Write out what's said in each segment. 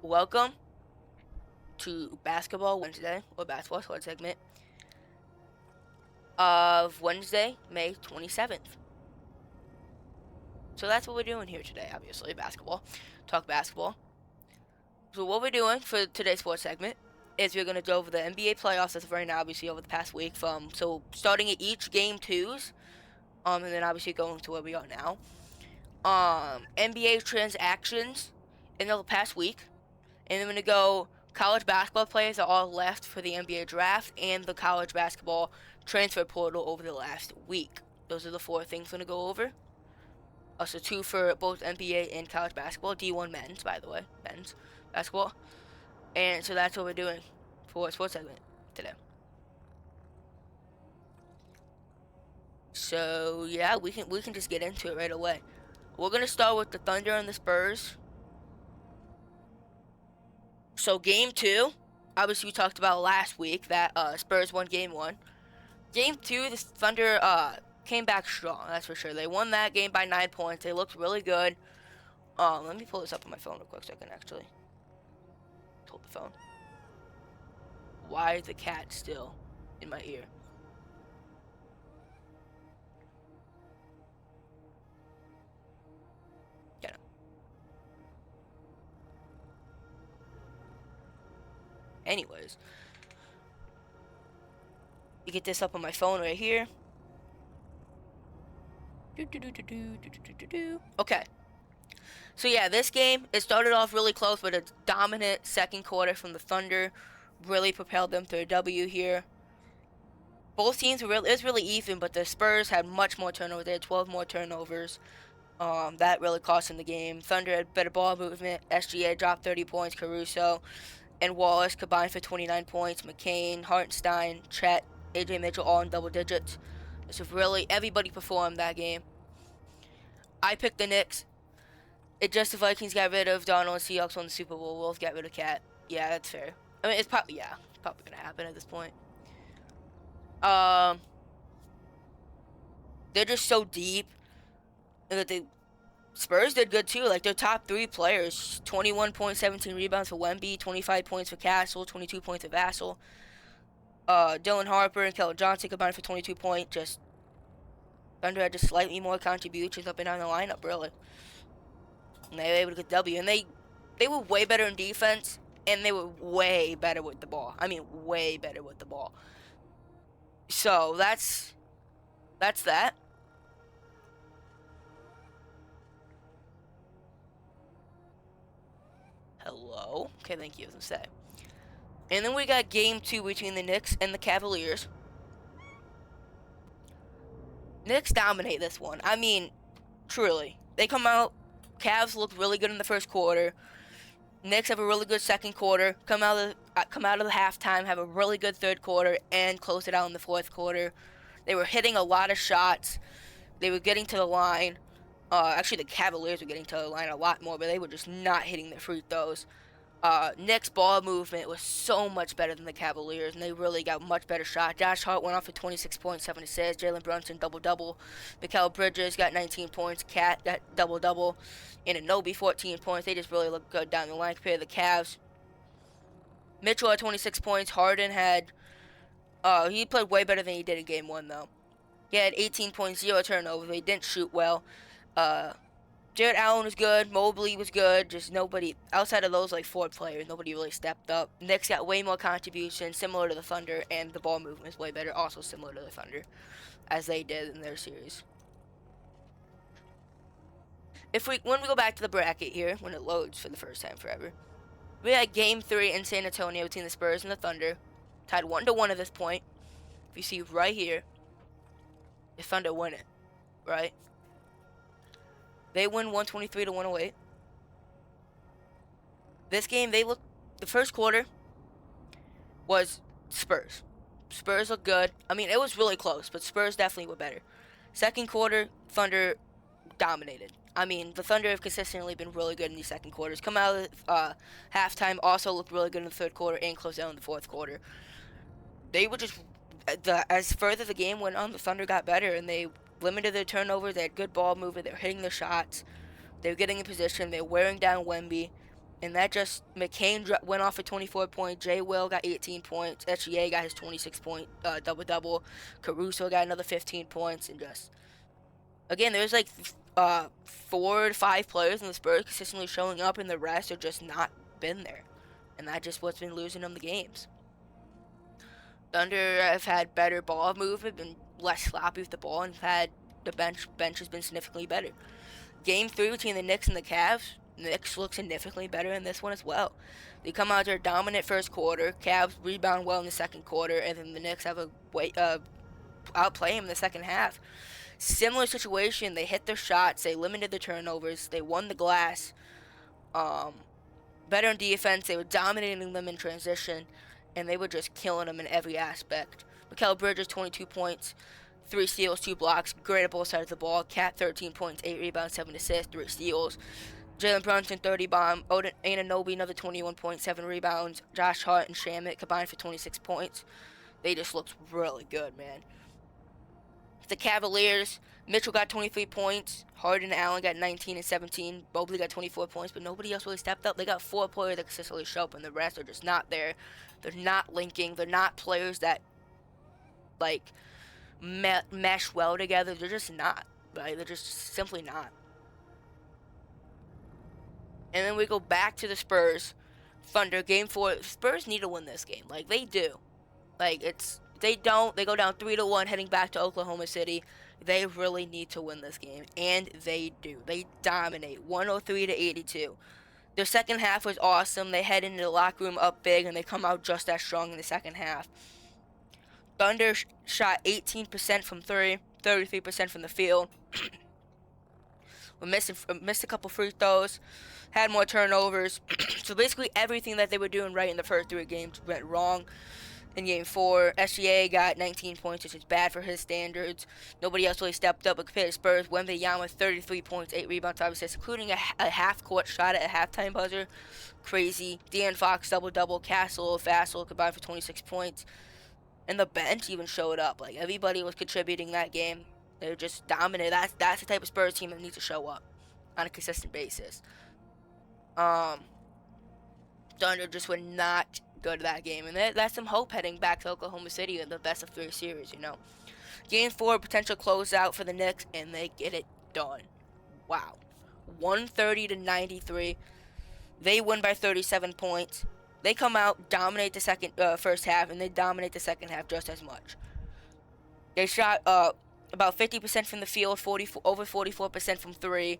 Welcome to Basketball Wednesday, or Basketball Squad segment of Wednesday, May 27th. So that's what we're doing here today, obviously, basketball. Talk basketball. So what we're doing for today's sports segment is we're going to go over the NBA playoffs as of right now, obviously, over the past week. So starting at each game twos, and then obviously going to where we are now. NBA transactions in the past week. And then we're going to go college basketball players are all left for the NBA draft and the college basketball transfer portal over the last week. Those are the four things we're going to go over. So two for both NBA and college basketball. D1 men's, by the way. Men's basketball. And so that's what we're doing for sports segment today. So yeah, we can just get into it right away. We're going to start with the Thunder and the Spurs. So game two, obviously we talked about last week that Spurs won game one. Game two, the Thunder came back strong, that's for sure. They won that game by 9 points. They looked really good. Let me pull this up on my phone real quick so I can actually hold the phone. Why is the cat still in my ear? Get him. Anyways, you get this up on my phone right here. Okay. So yeah, this game, it started off really close, but a dominant second quarter from the Thunder really propelled them to a W here. Both teams it was really even, but the Spurs had much more turnovers. They had 12 more turnovers. That really cost them the game. Thunder had better ball movement. SGA dropped 30 points. Caruso and Wallace combined for 29 points. McCain, Hartenstein, Chet, AJ Mitchell all in double digits. So really, everybody performed that game. I picked the Knicks. It just the Vikings got rid of Donald and Seahawks won the Super Bowl. Wolves got rid of Cat. Yeah, that's fair. I mean, it's probably gonna happen at this point. They're just so deep that the Spurs did good too. Like their top three players, 21 points, 17 rebounds for Wemby, 25 points for Castle, 22 points for Vassell. Dylan Harper and Keldon Johnson combined for 22 points. Just Thunder had just slightly more contributions up and down the lineup, really. And they were able to get W. And they were way better in defense, and they were way better with the ball. I mean, way better with the ball. So that's that. Hello. Okay, thank you, as I say. And then we got game two between the Knicks and the Cavaliers. Knicks dominate this one. I mean, truly. They come out. Cavs looked really good in the first quarter. Knicks have a really good second quarter. Come out of the halftime, have a really good third quarter, and close it out in the fourth quarter. They were hitting a lot of shots. They were getting to the line. Actually, the Cavaliers were getting to the line a lot more, but they were just not hitting their free throws. Knicks' ball movement was so much better than the Cavaliers, and they really got much better shot. Josh Hart went off for 26 points, 7 assists. Jalen Brunson, double-double. Mikal Bridges got 19 points. Cat got double-double. And Anunoby, 14 points. They just really looked good down the line compared to the Cavs. Mitchell had 26 points. Harden had... he played way better than he did in Game 1, though. He had 18 points, 0 turnovers. He didn't shoot well. Jarrett Allen was good. Mobley was good. Just nobody, outside of those like four players, nobody really stepped up. Knicks got way more contributions, similar to the Thunder, and the ball movement is way better, also similar to the Thunder, as they did in their series. When we go back to the bracket here, when it loads for the first time forever, we had Game 3 in San Antonio between the Spurs and the Thunder, tied 1-1 at this point. If you see right here, the Thunder win it, right? They win 123 to 108. This game, the first quarter was Spurs. Spurs looked good. I mean, it was really close, but Spurs definitely were better. Second quarter, Thunder dominated. I mean, the Thunder have consistently been really good in these second quarters. Come out of halftime, also looked really good in the third quarter and closed out in the fourth quarter. They were just, as further the game went on, the Thunder got better, and they limited their turnovers. They had good ball movement. They were hitting their shots. They were getting in position. They were wearing down Wemby. And that just, McCain went off for 24 points. Jay Will got 18 points. SGA got his 26-point double-double. Caruso got another 15 points. And just, again, there's like 4 to 5 players in the Spurs consistently showing up, and the rest are just not been there. And that just what's been losing them the games. Thunder have had better ball movement, been less sloppy with the ball, and had the bench has been significantly better. Game 3 between the Knicks and the Cavs, the Knicks look significantly better in this one as well. They come out their dominant first quarter, Cavs rebound well in the second quarter, and then the Knicks have outplay them in the second half. Similar situation, they hit their shots, they limited the turnovers, they won the glass. Better in defense, they were dominating them in transition, and they were just killing them in every aspect. Mikal Bridges, 22 points, 3 steals, 2 blocks, great at both sides of the ball. Cat, 13 points, 8 rebounds, 7 assists, 3 steals. Jalen Brunson, 30 bomb. Anunoby, another 21 points, 7 rebounds. Josh Hart and Shamet combined for 26 points. They just looked really good, man. The Cavaliers, Mitchell got 23 points. Harden and Allen got 19 and 17. Mobley got 24 points, but nobody else really stepped up. They got 4 players that consistently show up, and the rest are just not there. They're not linking. They're not players that, like, mesh well together. They're just not. Right? They're just simply not. And then we go back to the Spurs. Thunder, game 4. Spurs need to win this game. Like, they do. Like, they don't. They go down 3-1 heading back to Oklahoma City. They really need to win this game. And they do. They dominate. 103-82. Their second half was awesome. They head into the locker room up big, and they come out just as strong in the second half. Thunder shot 18% from 3, 33% from the field. We missed a couple free throws, had more turnovers. So basically everything that they were doing right in the first 3 games went wrong. In game 4, SGA got 19 points, which is bad for his standards. Nobody else really stepped up, but compared to Spurs, Wembanyama 33 points, 8 rebounds, 5 assists, including a half-court shot at a halftime buzzer. Crazy. De'Aaron Fox double-double. Castle, Vassell combined for 26 points. And the bench even showed up. Like, everybody was contributing that game. They were just dominant. That's the type of Spurs team that needs to show up on a consistent basis. Thunder just were not good at that game, and that's some hope heading back to Oklahoma City in the best of 3 series, you know. Game 4, potential closeout for the Knicks, and they get it done. Wow. 130-93. They win by 37 points. They come out, dominate the first half, and they dominate the second half just as much. They shot about 50% from the field, over 44% from 3.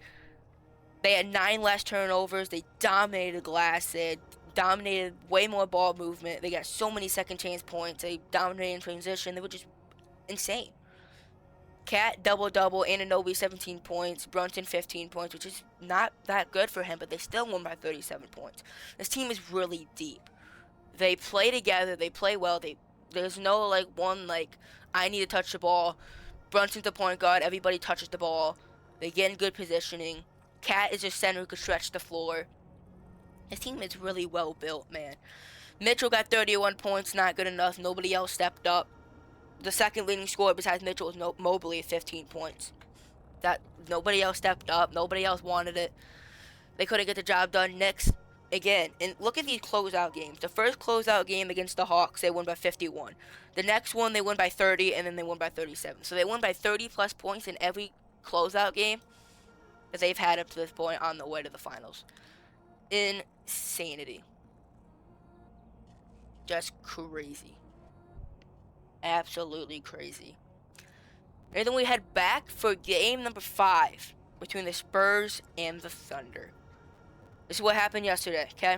They had 9 less turnovers. They dominated glass. They had dominated way more ball movement. They got so many second chance points. They dominated in transition. They were just insane. Cat double-double, Anunoby 17 points, Brunson 15 points, which is not that good for him, but they still won by 37 points. This team is really deep. They play together. They play well. There's no, one, I need to touch the ball. Brunson's the point guard. Everybody touches the ball. They get in good positioning. Cat is a center who could stretch the floor. His team is really well built, man. Mitchell got 31 points, not good enough. Nobody else stepped up. The second leading scorer besides Mitchell was Mobley at 15 points. That nobody else stepped up. Nobody else wanted it. They couldn't get the job done. Knicks, again, and look at these closeout games. The first closeout game against the Hawks, they won by 51. The next one, they won by 30, and then they won by 37. So they won by 30-plus points in every closeout game that they've had up to this point on the way to the finals. Insanity. Just crazy. Absolutely crazy. And then we head back for game number 5 between the Spurs and the Thunder. This is what happened yesterday, okay?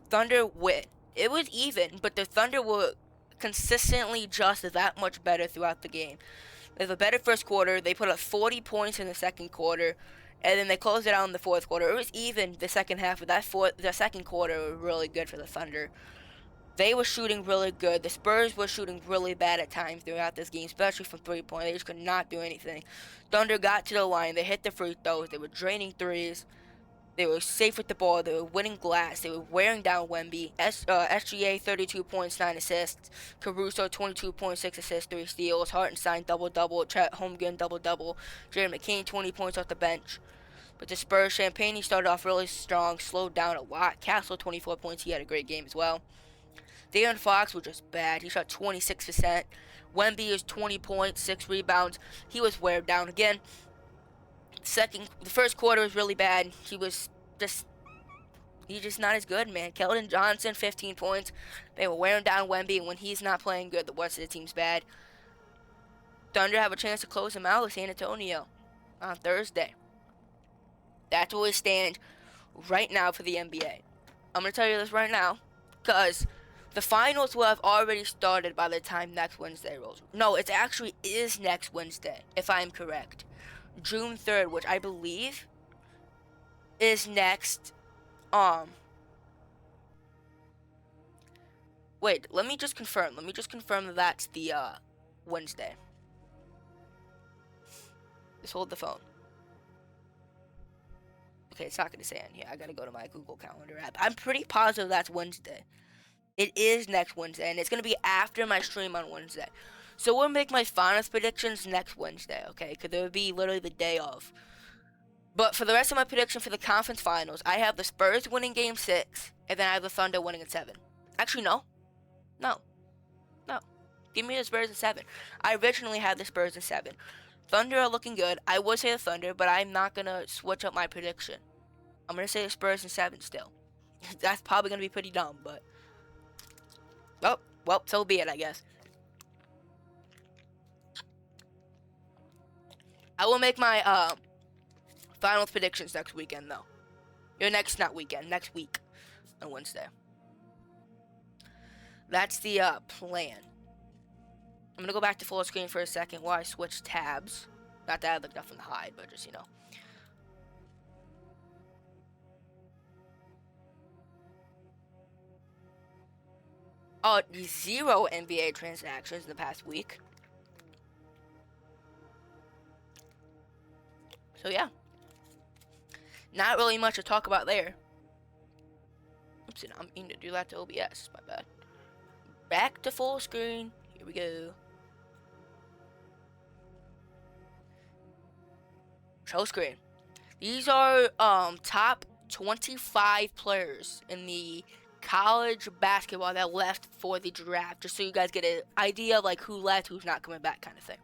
Thunder win. It was even, but the Thunder were consistently just that much better throughout the game. They have a better first quarter. They put up 40 points in the second quarter, and then they closed it out in the fourth quarter. It was even the second half, but the second quarter was really good for the Thunder. They were shooting really good. The Spurs were shooting really bad at times throughout this game, especially from 3-point. They just could not do anything. Thunder got to the line. They hit the free throws. They were draining threes. They were safe with the ball. They were winning glass. They were wearing down Wemby. SGA, 32 points, 9 assists. Caruso, 22.6 assists, 3 steals. Hartenstein, double-double. Chet Holmgren, double-double. Jared McCain, 20 points off the bench. But the Spurs, Champagne, he started off really strong, slowed down a lot. Castle, 24 points. He had a great game as well. De'Aaron Fox was just bad. He shot 26%. Wemby is 20 points, 6 rebounds. He was weared down again. The first quarter was really bad. He's just not as good, man. Keldon Johnson, 15 points. They were wearing down Wemby, and when he's not playing good, the rest of the team's bad. Thunder have a chance to close him out with San Antonio on Thursday. That's where we stand right now for the NBA. I'm going to tell you this right now, because the finals will have already started by the time next Wednesday rolls. No, it actually is next Wednesday, if I'm correct. June 3rd, which I believe is next, wait, let me just confirm that that's the, Wednesday. Just hold the phone. Okay, it's not going to say on here. I got to go to my Google Calendar app. I'm pretty positive that's Wednesday. It is next Wednesday, and it's going to be after my stream on Wednesday. So we'll make my finals predictions next Wednesday, okay? Because it would be literally the day of. But for the rest of my prediction for the conference finals, I have the Spurs winning Game 6, and then I have the Thunder winning in 7. Actually, no. Give me the Spurs in 7. I originally had the Spurs in 7. Thunder are looking good. I would say the Thunder, but I'm not going to switch up my prediction. I'm going to say the Spurs in 7 still. That's probably going to be pretty dumb, but... Oh, well, so be it, I guess. I will make my finals predictions next weekend, though. Next week on Wednesday. That's the plan. I'm going to go back to full screen for a second while I switch tabs. Not that I have like nothing to hide, but just, zero NBA transactions in the past week. So, yeah. Not really much to talk about there. Oops, I'm meaning to do that to OBS. My bad. Back to full screen. Here we go. Show screen. These are top 25 players in the college basketball that left for the draft, just so you guys get an idea of like who left, who's not coming back, kind of thing.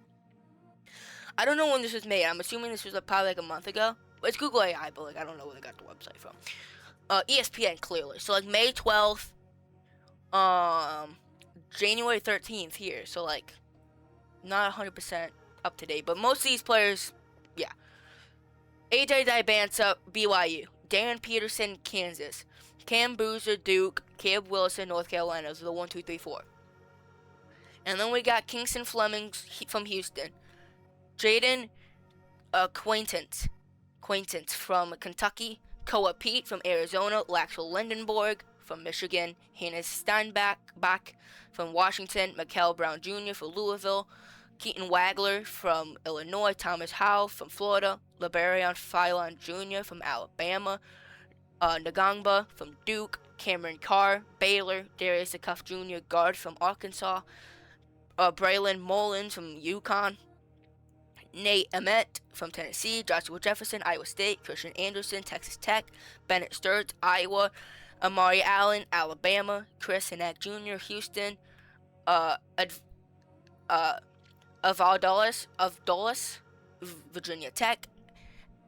I don't know when this was made. I'm assuming this was probably like a month ago. It's Google AI, but like I don't know where they got the website from. ESPN clearly. So like May 12th, January 13th here. So like not 100% up to date, but most of these players, yeah. AJ Dibansa, BYU. Darren Peterson, Kansas. Cam Boozer, Duke. Caleb Wilson, North Carolina. Those are the 1, 2, 3, 4. And then we got Kingston Fleming from Houston. Jaden Quaintance from Kentucky. Koa Pete from Arizona. Laxel Lindenborg from Michigan. Hannah Steinbach from Washington. Mikel Brown Jr. from Louisville. Keaton Wagler from Illinois. Thomas Howell from Florida. Liberion Philon Jr. from Alabama. Ngangba from Duke. Cameron Carr, Baylor. Darius Acuff Jr., guard from Arkansas. Braylon Mullins from UConn. Nate Emmett from Tennessee. Joshua Jefferson, Iowa State. Christian Anderson, Texas Tech. Bennett Sturts, Iowa. Amari Allen, Alabama. Chris Hinak Jr., Houston. Avdolis, Virginia Tech.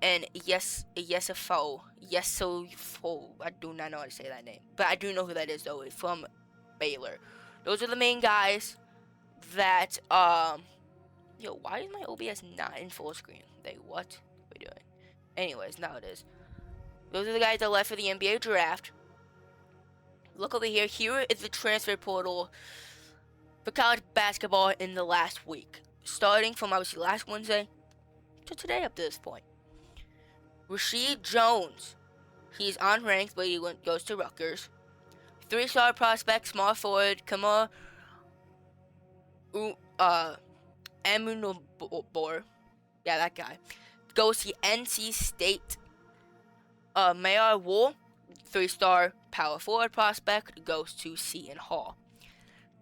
And Yesofo, I do not know how to say that name. But I do know who that is, though, from Baylor. Those are the main guys that, yo, why is my OBS not in full screen? What are we doing? Anyways, now it is. Those are the guys that left for the NBA draft. Look over here. Here is the transfer portal for college basketball in the last week. Starting from, obviously, last Wednesday to today up to this point. Rasheed Jones. He's unranked, but he goes to Rutgers. 3-star prospect, small forward, Kama Emunobor. Yeah, that guy. Goes to NC State. Mayor Wool, 3-star power forward prospect, goes to Seton Hall.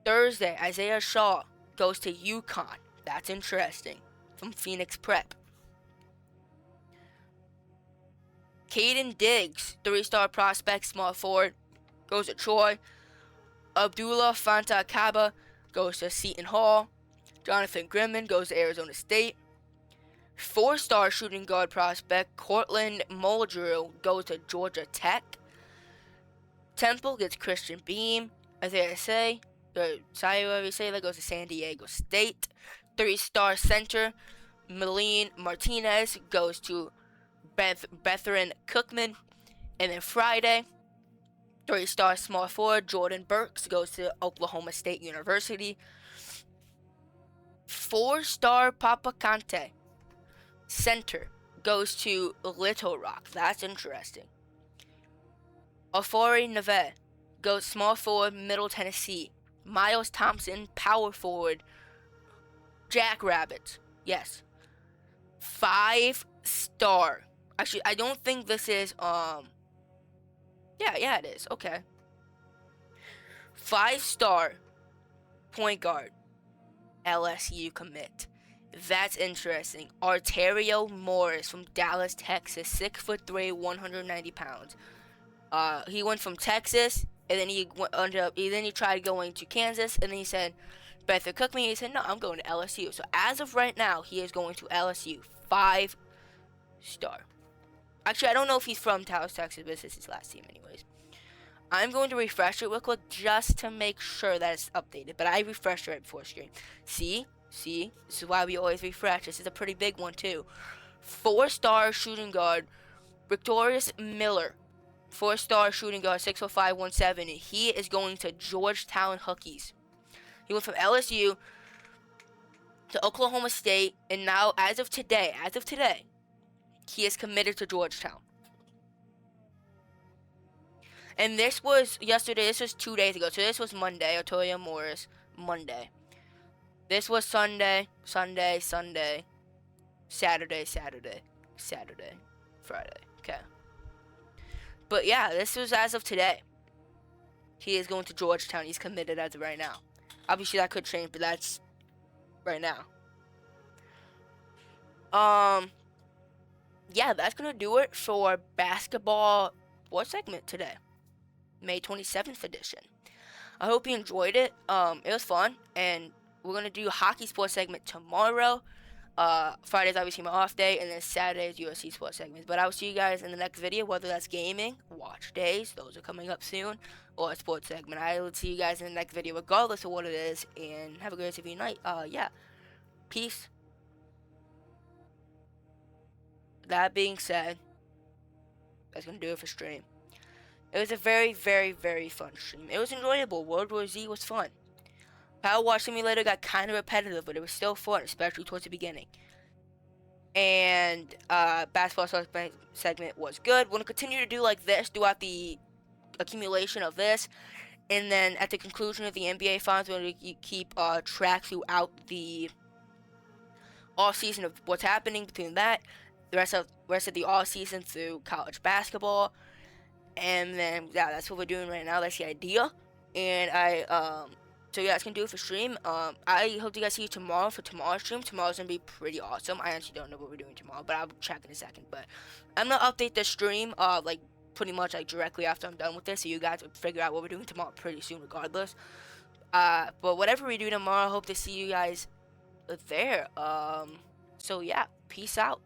Thursday, Isaiah Shaw goes to UConn. That's interesting. From Phoenix Prep. Caden Diggs, 3-star prospect, small forward, goes to Troy. Abdullah Fanta Kaba goes to Seton Hall. Jonathan Grimman goes to Arizona State. 4-star shooting guard prospect Cortland Muldrew goes to Georgia Tech. Temple gets Christian Beam. Isaiah Say goes to San Diego State. 3-star center Meline Martinez goes to Bethune Cookman. And then Friday, 3-star small forward Jordan Burks goes to Oklahoma State University. 4-star Papa Kante center goes to Little Rock. That's interesting. Ofori Neve goes small forward Middle Tennessee. Miles Thompson, power forward Jackrabbits. Yes. 5-star. Actually, I don't think this is yeah, it is. Okay. 5-star point guard LSU commit. That's interesting. Arterio Morris from Dallas, Texas. 6'3", 190 pounds. He went from Texas, and then he tried going to Kansas, and then he said, Bethune Cookman. He said, no, I'm going to LSU. So as of right now, he is going to LSU. 5-star. Actually, I don't know if he's from Dallas, Texas, but this is his last team anyways. I'm going to refresh it real quick just to make sure that it's updated. But I refreshed it right before screen. See? This is why we always refresh. This is a pretty big one, too. 4-star shooting guard Victorious Miller. 4-star shooting guard, 6'5", 170. He is going to Georgetown Hokies. He went from LSU to Oklahoma State, and now, as of today, he is committed to Georgetown. And this was yesterday. This was 2 days ago. So this was Monday. Arterio Morris, Monday. This was Sunday, Saturday, Friday. Okay. But yeah, this was as of today. He is going to Georgetown. He's committed as of right now. Obviously, that could change, but that's right now. Yeah, that's gonna do it for basketball sports segment today, May 27th edition. I hope you enjoyed it. It was fun, and we're gonna do hockey sports segment tomorrow. Friday's obviously my off day, and then Saturday's UFC sports segments. But I will see you guys in the next video, whether that's gaming, watch days, those are coming up soon, or a sports segment. I will see you guys in the next video, regardless of what it is, and have a great rest of your night. Yeah, peace. That being said, that's gonna do it for stream. It was a very, very, very fun stream. It was enjoyable. World War Z was fun. Power Wash Simulator got kind of repetitive, but it was still fun, especially towards the beginning. And basketball segment was good. We're gonna continue to do like this throughout the accumulation of this, and then at the conclusion of the NBA finals, we're gonna keep track throughout the off season of what's happening between that, the rest of the off season through college basketball, and then yeah, that's what we're doing right now. That's the idea, and so yeah, that's gonna do it for stream. I hope you guys see you tomorrow for tomorrow's stream. Tomorrow's gonna be pretty awesome. I actually don't know what we're doing tomorrow, but I'll check in a second. But I'm gonna update the stream like pretty much like directly after I'm done with this, so you guys will figure out what we're doing tomorrow pretty soon, regardless. But whatever we do tomorrow, I hope to see you guys there. So yeah, peace out.